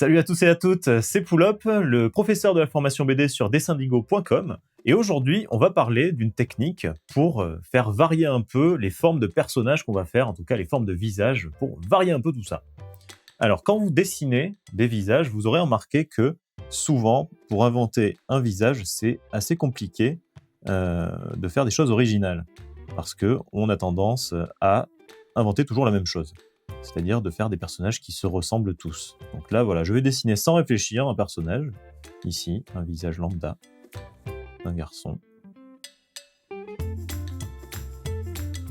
Salut à tous et à toutes, c'est Poulop, le professeur de la formation BD sur dessindigo.com. Et aujourd'hui, on va parler d'une technique pour faire varier un peu les formes de personnages qu'on va faire, en tout cas les formes de visages, pour varier un peu tout ça. Alors, quand vous dessinez des visages, vous aurez remarqué que souvent, pour inventer un visage, c'est assez compliqué de faire des choses originales. Parce qu'on a tendance à inventer toujours la même chose. C'est-à-dire de faire des personnages qui se ressemblent tous. Donc là, voilà, je vais dessiner sans réfléchir un personnage. Ici, un visage lambda d'un garçon.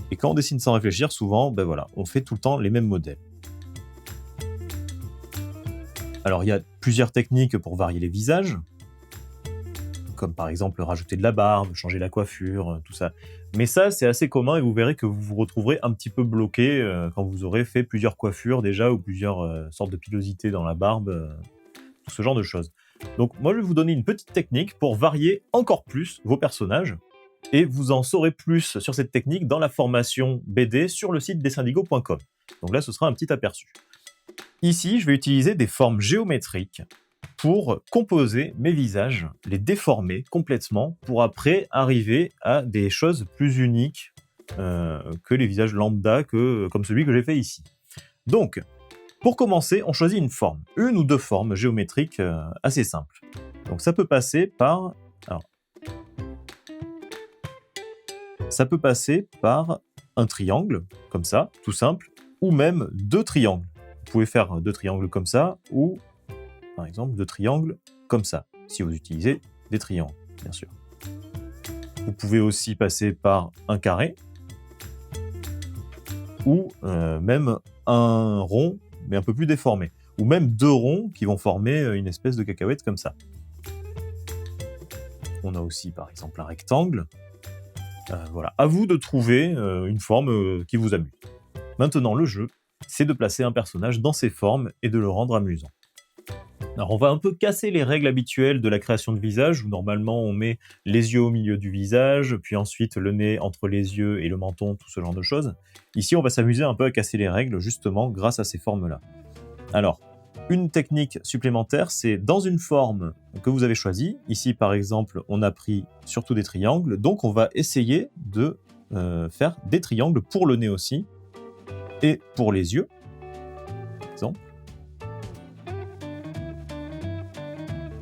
Et quand on dessine sans réfléchir, souvent, ben voilà, on fait tout le temps les mêmes modèles. Alors, il y a plusieurs techniques pour varier les visages, comme par exemple rajouter de la barbe, changer la coiffure, tout ça. Mais ça, c'est assez commun et vous verrez que vous vous retrouverez un petit peu bloqué quand vous aurez fait plusieurs coiffures déjà ou plusieurs sortes de pilosités dans la barbe, tout ce genre de choses. Donc moi, je vais vous donner une petite technique pour varier encore plus vos personnages et vous en saurez plus sur cette technique dans la formation BD sur le site dessindigo.com. Donc là, ce sera un petit aperçu. Ici, je vais utiliser des formes géométriques pour composer mes visages, les déformer complètement, pour après arriver à des choses plus uniques que les visages lambda, comme celui que j'ai fait ici. Donc, pour commencer, on choisit une forme, une ou deux formes géométriques assez simples. Donc ça peut passer par... ça peut passer par un triangle, comme ça, tout simple, ou même deux triangles. Vous pouvez faire deux triangles comme ça, ou par exemple deux triangles comme ça, si vous utilisez des triangles, bien sûr. Vous pouvez aussi passer par un carré, ou même un rond, mais un peu plus déformé. Ou même deux ronds qui vont former une espèce de cacahuète comme ça. On a aussi par exemple un rectangle. Voilà, à vous de trouver une forme qui vous amuse. Maintenant, le jeu, c'est de placer un personnage dans ces formes et de le rendre amusant. Alors, on va un peu casser les règles habituelles de la création de visage, où normalement on met les yeux au milieu du visage, puis ensuite le nez entre les yeux et le menton, tout ce genre de choses. Ici, on va s'amuser un peu à casser les règles, justement, grâce à ces formes-là. Alors, une technique supplémentaire, c'est dans une forme que vous avez choisie. Ici, par exemple, on a pris surtout des triangles, donc on va essayer de faire des triangles pour le nez aussi, et pour les yeux, par exemple.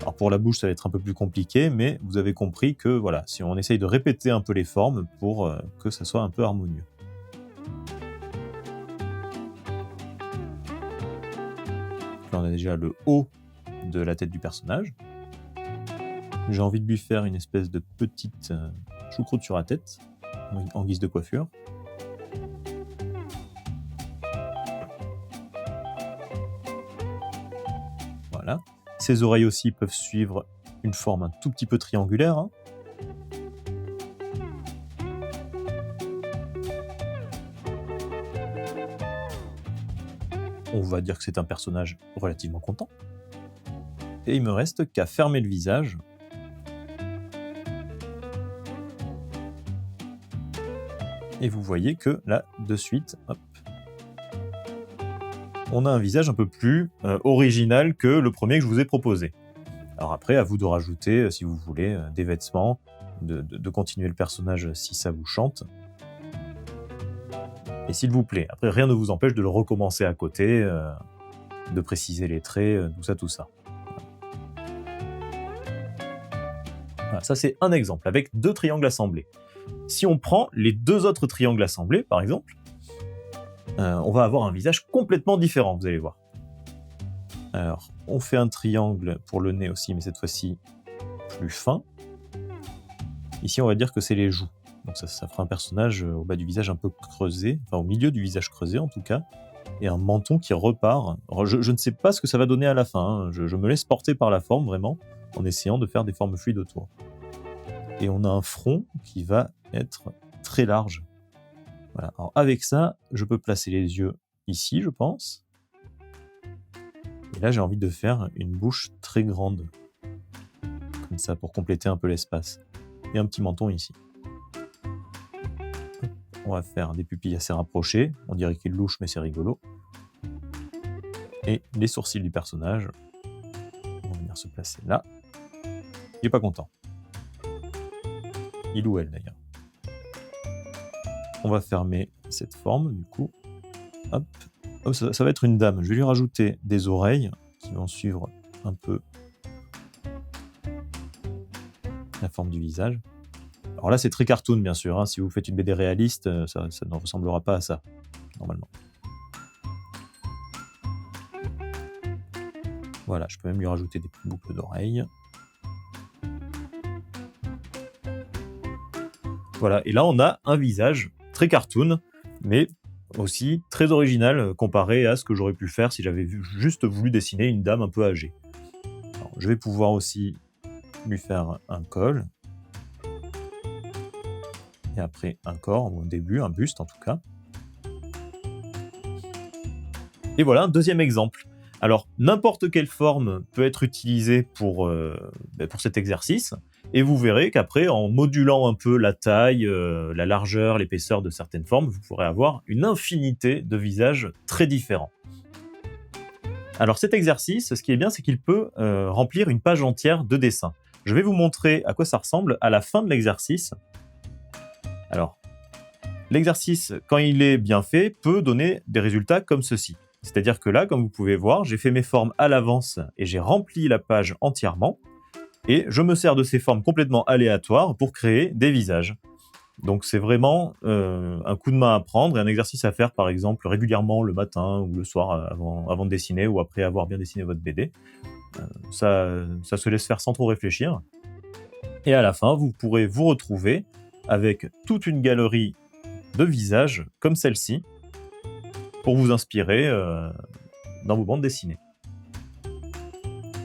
Alors pour la bouche, ça va être un peu plus compliqué, mais vous avez compris que voilà, si on essaye de répéter un peu les formes pour que ça soit un peu harmonieux. Là, on a déjà le haut de la tête du personnage. J'ai envie de lui faire une espèce de petite choucroute sur la tête, en guise de coiffure. Voilà. Ses oreilles aussi peuvent suivre une forme un tout petit peu triangulaire. Hein. On va dire que c'est un personnage relativement content. Et il me reste qu'à fermer le visage. Et vous voyez que là, de suite, hop, on a un visage un peu plus original que le premier que je vous ai proposé. Alors après, à vous de rajouter, si vous voulez, des vêtements, de continuer le personnage si ça vous chante. Et s'il vous plaît, après rien ne vous empêche de le recommencer à côté, de préciser les traits, tout ça. Voilà, ça c'est un exemple, avec deux triangles assemblés. Si on prend les deux autres triangles assemblés, par exemple, on va avoir un visage complètement différent, vous allez voir. Alors, on fait un triangle pour le nez aussi, mais cette fois-ci plus fin. Ici, on va dire que c'est les joues. Donc ça fera un personnage au bas du visage un peu creusé, enfin au milieu du visage creusé en tout cas, et un menton qui repart. Alors, je ne sais pas ce que ça va donner à la fin, hein. Je me laisse porter par la forme vraiment, en essayant de faire des formes fluides autour. Et on a un front qui va être très large. Voilà. Alors avec ça, je peux placer les yeux ici, je pense. Et là, j'ai envie de faire une bouche très grande, comme ça, pour compléter un peu l'espace. Et un petit menton ici. On va faire des pupilles assez rapprochées. On dirait qu'il louche, mais c'est rigolo. Et les sourcils du personnage venir se placer là. Il est pas content. Il ou elle d'ailleurs. On va fermer cette forme du coup. Hop. Oh, ça va être une dame. Je vais lui rajouter des oreilles qui vont suivre un peu la forme du visage. Alors là, c'est très cartoon, bien sûr. Hein. Si vous faites une BD réaliste, ça ne ressemblera pas à ça, normalement. Voilà, je peux même lui rajouter des petites boucles d'oreilles. Voilà, et là, on a un visage très cartoon, mais aussi très original comparé à ce que j'aurais pu faire si j'avais juste voulu dessiner une dame un peu âgée. Alors, je vais pouvoir aussi lui faire un col. Et après un corps, ou un début, un buste en tout cas. Et voilà un deuxième exemple. Alors, n'importe quelle forme peut être utilisée pour cet exercice, et vous verrez qu'après, en modulant un peu la taille, la largeur, l'épaisseur de certaines formes, vous pourrez avoir une infinité de visages très différents. Alors cet exercice, ce qui est bien, c'est qu'il peut remplir une page entière de dessin. Je vais vous montrer à quoi ça ressemble à la fin de l'exercice. Alors, l'exercice, quand il est bien fait, peut donner des résultats comme ceci. C'est-à-dire que là, comme vous pouvez voir, j'ai fait mes formes à l'avance et j'ai rempli la page entièrement. Et je me sers de ces formes complètement aléatoires pour créer des visages. Donc c'est vraiment un coup de main à prendre et un exercice à faire, par exemple, régulièrement le matin ou le soir avant de dessiner ou après avoir bien dessiné votre BD. Ça se laisse faire sans trop réfléchir. Et à la fin, vous pourrez vous retrouver avec toute une galerie de visages comme celle-ci pour vous inspirer dans vos bandes dessinées.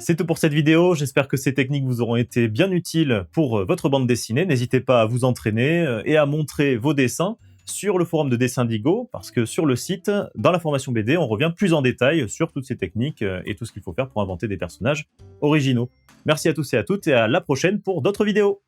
C'est tout pour cette vidéo, j'espère que ces techniques vous auront été bien utiles pour votre bande dessinée. N'hésitez pas à vous entraîner et à montrer vos dessins sur le forum de Dessindigo, parce que sur le site, dans la formation BD, on revient plus en détail sur toutes ces techniques et tout ce qu'il faut faire pour inventer des personnages originaux. Merci à tous et à toutes et à la prochaine pour d'autres vidéos.